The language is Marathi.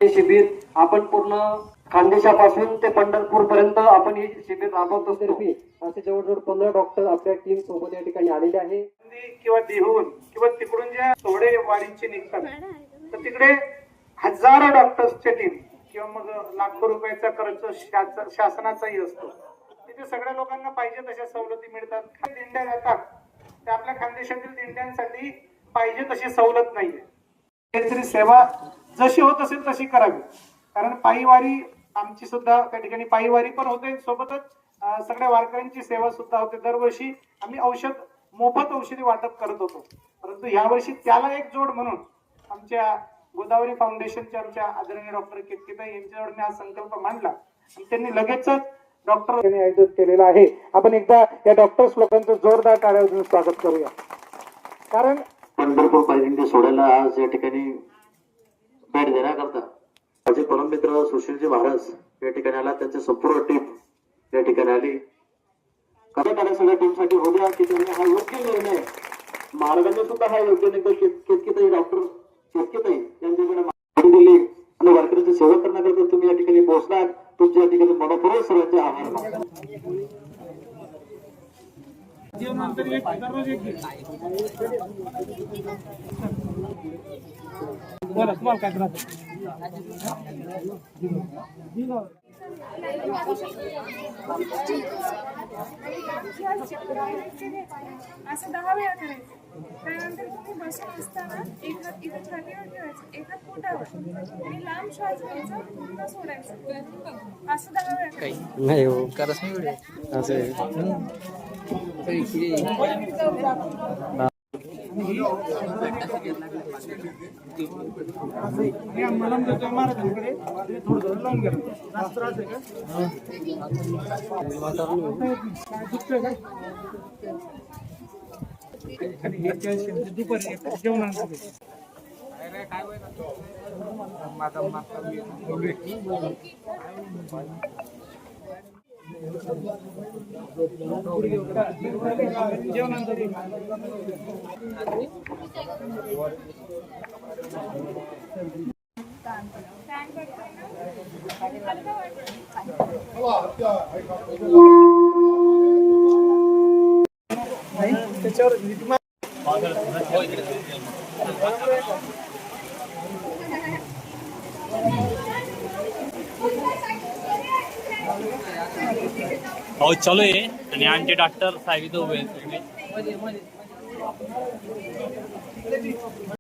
हे शिबिर आपण पूर्ण खानदेशापासून ते पंढरपूर पर्यंत आपण हे शिबिर राबवत असतो. असे जवळजवळ 15 डॉक्टर आपल्या टीम सोबत या ठिकाणी आलेले आहे. किंवा देहून किंवा तिकडून ज्या थोडे वारीचे निघतात तर तिकडे हजारो डॉक्टर्सच्या टीम किंवा मग लाखो रुपयाचा खर्च शासनाचाही असतो. तिथे सगळ्या लोकांना पाहिजे तशा सवलती मिळतात. दिंड्या जातात त्या आपल्या खानदेशातील दिंड्यांसाठी पाहिजे तशी सवलत नाहीये. काहीतरी सेवा जशी होत असेल तशी करावी. कारण पायीवारी आमची सुद्धा त्या ठिकाणी पायीवारी पण होते, सोबतच सगळ्या वारकऱ्यांची सेवा सुद्धा होते. दरवर्षी आम्ही मोफत औषधी वाटप करत होतो, परंतु यावर्षी त्याला एक जोड म्हणून आमच्या गोदावरी फाउंडेशनच्या आमच्या आदरणीय डॉक्टर केतकीताई यांच्याजवळ मी हा संकल्प मांडला आणि त्यांनी लगेचच डॉक्टर आयोजित केलेला आहे. आपण एकदा या डॉक्टर्स लोकांचं जोरदार टाळ्या वाजवून स्वागत करूया. कारण पंढरपूर पायदिंडी सोडायला आज या ठिकाणी भेट देण्याकरता माझे परममित्र सुशीलजी महाराज या ठिकाणी आला. त्यांची संपूर्ण टीम या ठिकाणी आली. कार्यकाऱ्या सगळ्या टीमसाठी होत्या की त्यांनी हा योग्य निर्णय, महाराजांनी सुद्धा हा योग्य निर्णय केतकीताई डॉक्टर केतकीताई यांच्याकडे माहिती दिली आणि वारकऱ्यांची सेवा करण्याकरता तुम्ही या ठिकाणी पोहोचलात. तुमच्या या ठिकाणी मनपूर्वक सर्वांचे आभार मानतो. बोला तुम्हाला काय त्रास असं 10 वेळा करायचं. त्यानंतर तुम्ही बसून असताना एक हात इथं छातीवर ठेवायचं, एक हात पोटावर आणि लांब श्वास घ्यायचा, पुन्हा सोडायचं. असं 10 वेळा करायचं. नाही हो करत नाही असं मलम देतोय महाराजांकडे, थोडं लावून घ्या. त्रास आहे का? दुखतोय काय? दुपारी जेवणानंतर पाऊस चालू आहे आणि आमचे डॉक्टर साहेब इथं उभे आहेत.